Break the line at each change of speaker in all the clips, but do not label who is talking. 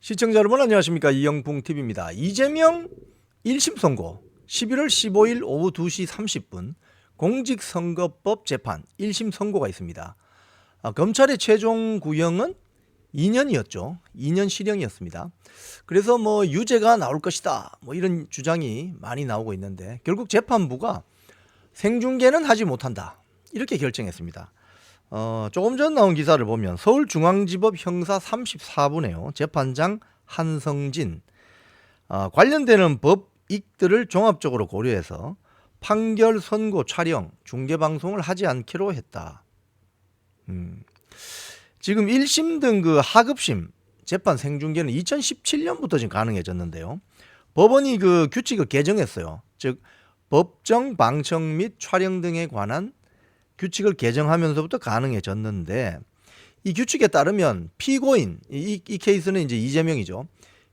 시청자 여러분 안녕하십니까, 이영풍TV입니다. 이재명 1심 선고 11월 15일 오후 2시 30분 공직선거법 재판 1심 선고가 있습니다. 검찰의 최종 구형은 2년이었죠. 2년 실형이었습니다. 그래서 유죄가 나올 것이다, 이런 주장이 많이 나오고 있는데, 결국 재판부가 생중계는 하지 못한다, 이렇게 결정했습니다. 조금 전 나온 기사를 보면 서울중앙지법 형사 34부네요. 재판장 한성진, 관련되는 법익들을 종합적으로 고려해서 판결 선고 촬영 중계방송을 하지 않기로 했다. 지금 1심 등 그 하급심 재판 생중계는 2017년부터 지금 가능해졌는데요. 법원이 그 규칙을 개정했어요. 즉 법정 방청 및 촬영 등에 관한 규칙을 개정하면서부터 가능해졌는데, 이 규칙에 따르면 피고인, 이 케이스는 이제 이재명이죠.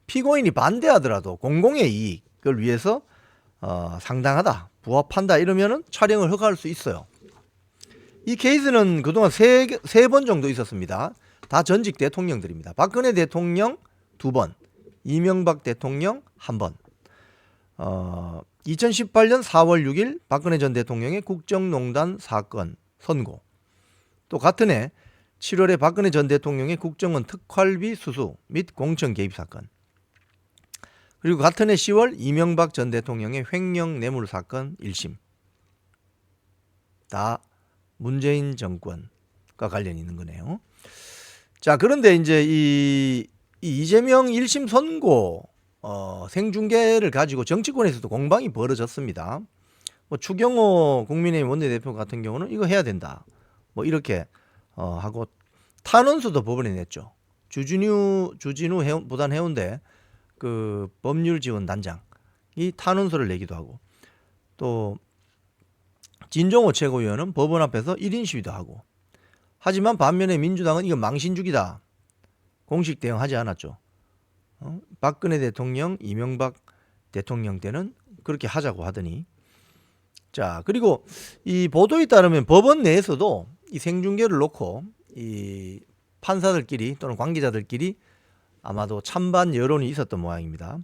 피고인이 반대하더라도 공공의 이익을 위해서 상당하다, 부합한다 이러면은 촬영을 허가할 수 있어요. 이 케이스는 그동안 세 번 정도 있었습니다. 다 전직 대통령들입니다. 박근혜 대통령 2번, 이명박 대통령 1번. 2018년 4월 6일 박근혜 전 대통령의 국정농단 사건 선고, 또 같은 해 7월에 박근혜 전 대통령의 국정원 특활비 수수 및 공천 개입 사건, 그리고 같은 해 10월 이명박 전 대통령의 횡령 뇌물 사건 1심, 다 문재인 정권과 관련이 있는 거네요. 자, 그런데 이제 이 이재명 1심 선고 생중계를 가지고 정치권에서도 공방이 벌어졌습니다. 추경호 국민의힘 원내대표 같은 경우는 이거 해야 된다, 이렇게 하고, 탄원서도 법원에 냈죠. 주진우 부산 해운대 그 법률지원단장이 탄원서를 내기도 하고, 또 진종호 최고위원은 법원 앞에서 1인 시위도 하고. 하지만 반면에 민주당은 이거 망신주기다, 공식 대응하지 않았죠. 박근혜 대통령, 이명박 대통령 때는 그렇게 하자고 하더니. 자, 그리고 이 보도에 따르면 법원 내에서도 이 생중계를 놓고 이 판사들끼리 또는 관계자들끼리 아마도 찬반 여론이 있었던 모양입니다.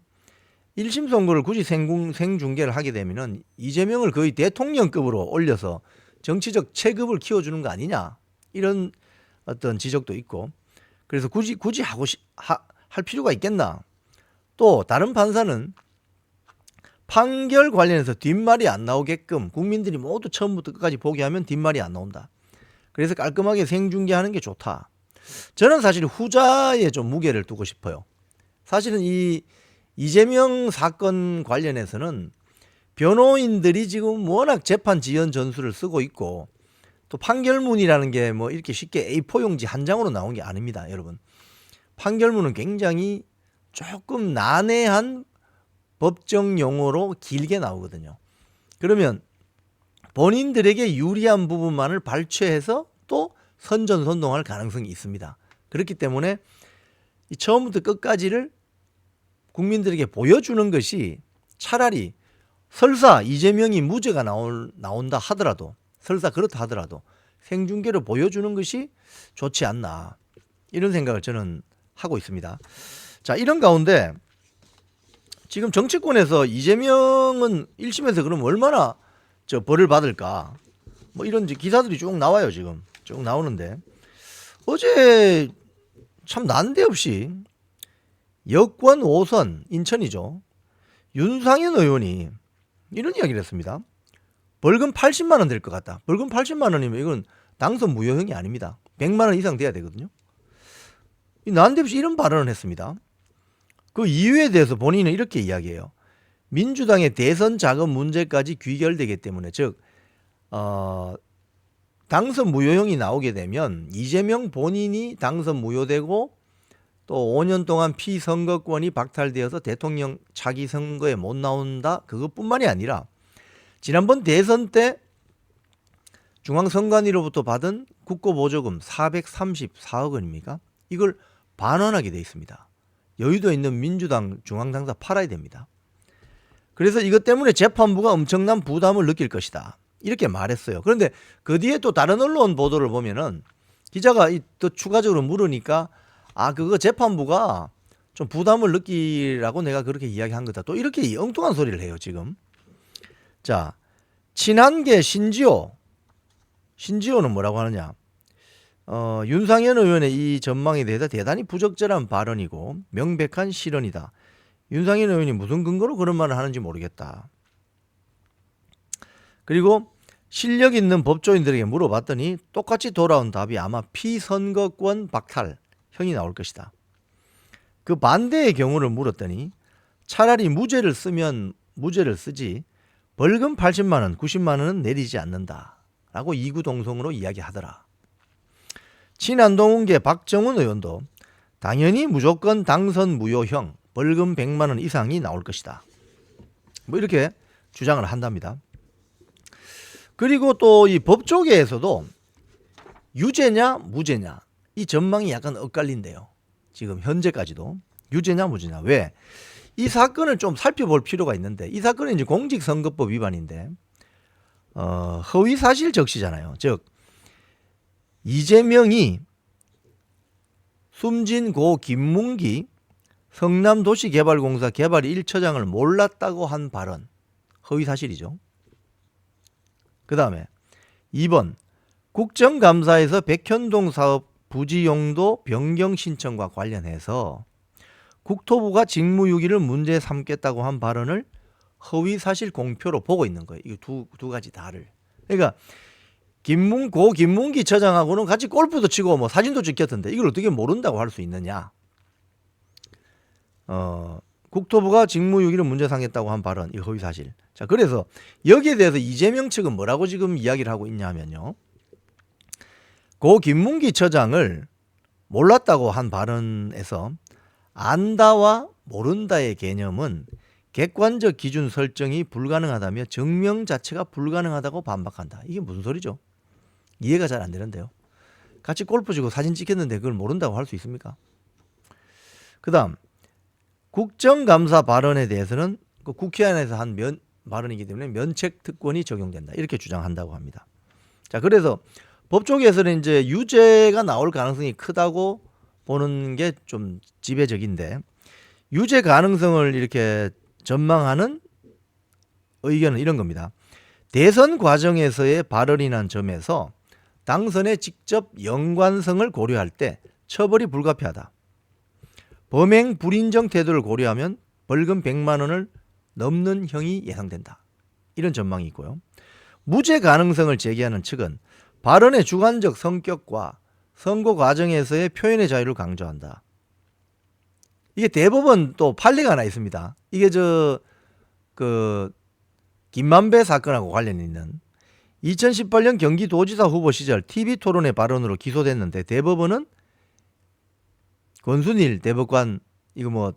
1심 선고를 굳이 생중계를 하게 되면은 이재명을 거의 대통령급으로 올려서 정치적 체급을 키워주는 거 아니냐, 이런 어떤 지적도 있고, 그래서 굳이 할 필요가 있겠나. 또 다른 판사는 판결 관련해서 뒷말이 안 나오게끔 국민들이 모두 처음부터 끝까지 보게 하면 뒷말이 안 나온다, 그래서 깔끔하게 생중계하는 게 좋다. 저는 사실 후자에 좀 무게를 두고 싶어요. 사실은 이 이재명 사건 관련해서는 변호인들이 지금 워낙 재판 지연 전술을 쓰고 있고, 또 판결문이라는 게 이렇게 쉽게 A4 용지 한 장으로 나온 게 아닙니다, 여러분. 판결문은 굉장히 조금 난해한 법정 용어로 길게 나오거든요. 그러면 본인들에게 유리한 부분만을 발췌해서 또 선전선동할 가능성이 있습니다. 그렇기 때문에 처음부터 끝까지를 국민들에게 보여주는 것이, 차라리 설사 이재명이 무죄가 나온다 하더라도, 설사 그렇다 하더라도 생중계로 보여주는 것이 좋지 않나, 이런 생각을 저는 하고 있습니다. 자, 이런 가운데 지금 정치권에서 이재명은 1심에서 그럼 얼마나 벌을 받을까, 이런 기사들이 쭉 나와요. 지금 쭉 나오는데, 어제 참 난데없이 여권 5선 인천이죠, 윤상현 의원이 이런 이야기를 했습니다. 벌금 80만 원 될 것 같다. 벌금 80만 원이면 이건 당선 무효형이 아닙니다. 100만 원 이상 돼야 되거든요. 난데없이 이런 발언을 했습니다. 그 이유에 대해서 본인은 이렇게 이야기해요. 민주당의 대선 자금 문제까지 귀결되기 때문에, 즉 당선 무효형이 나오게 되면 이재명 본인이 당선 무효되고, 또 5년 동안 피선거권이 박탈되어서 대통령 차기 선거에 못 나온다, 그것뿐만이 아니라 지난번 대선 때 중앙선관위로부터 받은 국고보조금 434억 원입니까? 이걸 반환하게 돼 있습니다. 여의도에 있는 민주당 중앙당사 팔아야 됩니다. 그래서 이것 때문에 재판부가 엄청난 부담을 느낄 것이다, 이렇게 말했어요. 그런데 그 뒤에 또 다른 언론 보도를 보면은 기자가 또 추가적으로 물으니까, 그거 재판부가 좀 부담을 느끼라고 내가 그렇게 이야기한 거다. 또 이렇게 엉뚱한 소리를 해요 지금. 자, 친한계 신지호는 뭐라고 하느냐? 윤상현 의원의 이 전망에 대해서 대단히 부적절한 발언이고 명백한 실언이다. 윤상현 의원이 무슨 근거로 그런 말을 하는지 모르겠다. 그리고 실력 있는 법조인들에게 물어봤더니 똑같이 돌아온 답이 아마 피선거권 박탈형이 나올 것이다. 그 반대의 경우를 물었더니 차라리 무죄를 쓰면 무죄를 쓰지 벌금 80만 원, 90만 원은 내리지 않는다 라고 이구동성으로 이야기하더라. 친한동훈계 박정훈 의원도 당연히 무조건 당선 무효형, 벌금 100만 원 이상이 나올 것이다. 뭐 이렇게 주장을 한답니다. 그리고 또 이 법조계에서도 유죄냐 무죄냐 이 전망이 약간 엇갈린대요. 지금 현재까지도 유죄냐 무죄냐. 왜? 이 사건을 좀 살펴볼 필요가 있는데 이 사건은 이제 공직선거법 위반인데 허위사실 적시잖아요. 즉 이재명이 숨진 고 김문기 성남도시개발공사 개발 1처장을 몰랐다고 한 발언 허위사실이죠. 그 다음에 2번 국정감사에서 백현동 사업 부지용도 변경 신청과 관련해서 국토부가 직무유기를 문제 삼겠다고 한 발언을 허위사실 공표로 보고 있는 거예요. 이 두 가지 다를. 그러니까 고 김문기 처장하고는 같이 골프도 치고 뭐 사진도 찍혔던데 이걸 어떻게 모른다고 할 수 있느냐. 국토부가 직무유기를 문제 삼겠다고 한 발언 이 허위사실. 자, 그래서 여기에 대해서 이재명 측은 뭐라고 지금 이야기를 하고 있냐면요. 고 김문기 처장을 몰랐다고 한 발언에서 안다와 모른다의 개념은 객관적 기준 설정이 불가능하다며 증명 자체가 불가능하다고 반박한다. 이게 무슨 소리죠? 이해가 잘 안 되는데요. 같이 골프 치고 사진 찍혔는데 그걸 모른다고 할 수 있습니까? 그 다음 국정감사 발언에 대해서는 그 국회 안에서 한 발언이기 때문에 면책특권이 적용된다. 이렇게 주장한다고 합니다. 자, 그래서 법조계에서는 이제 유죄가 나올 가능성이 크다고 보는 게 좀 지배적인데 유죄 가능성을 이렇게 전망하는 의견은 이런 겁니다. 대선 과정에서의 발언이란 점에서 당선에 직접 연관성을 고려할 때 처벌이 불가피하다. 범행 불인정 태도를 고려하면 벌금 100만 원을 넘는 형이 예상된다. 이런 전망이 있고요. 무죄 가능성을 제기하는 측은 발언의 주관적 성격과 선거 과정에서의 표현의 자유를 강조한다. 이게 대법원 또 판례가 하나 있습니다. 이게 김만배 사건하고 관련이 있는 2018년 경기도지사 후보 시절 TV토론의 발언으로 기소됐는데 대법원은 권순일 대법관 이거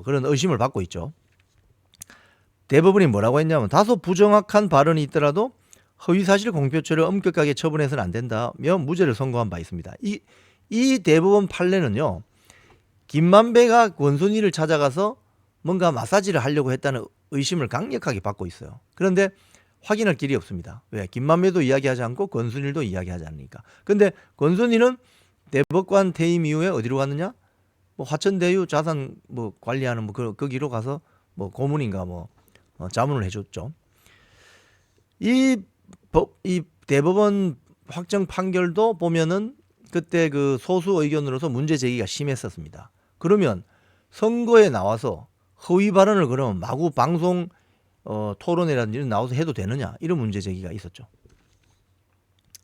그런 의심을 받고 있죠. 대법원이 뭐라고 했냐면 다소 부정확한 발언이 있더라도 허위사실 공표죄를 엄격하게 처분해서는 안 된다며 무죄를 선고한 바 있습니다. 이 대법원 판례는요. 김만배가 권순일을 찾아가서 뭔가 마사지를 하려고 했다는 의심을 강력하게 받고 있어요. 그런데 확인할 길이 없습니다. 왜? 김만배도 이야기하지 않고 권순일도 이야기하지 않으니까. 근데 권순일은 대법관 퇴임 이후에 어디로 갔느냐? 화천대유 자산 관리하는 거기로 가서 고문인가 자문을 해줬죠. 이 대법원 확정 판결도 보면은 그때 그 소수 의견으로서 문제 제기가 심했었습니다. 그러면 선거에 나와서 허위 발언을 그러면 마구 방송 토론회라든지 이런 나와서 해도 되느냐 이런 문제 제기가 있었죠.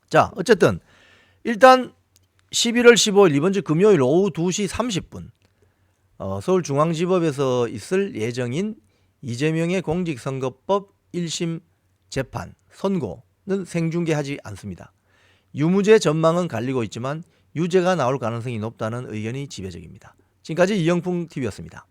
자, 어쨌든 일단 11월 15일 이번 주 금요일 오후 2시 30분 서울중앙지법에서 있을 예정인 이재명의 공직선거법 1심 재판 선고는 생중계하지 않습니다. 유무죄 전망은 갈리고 있지만 유죄가 나올 가능성이 높다는 의견이 지배적입니다. 지금까지 이영풍 TV였습니다.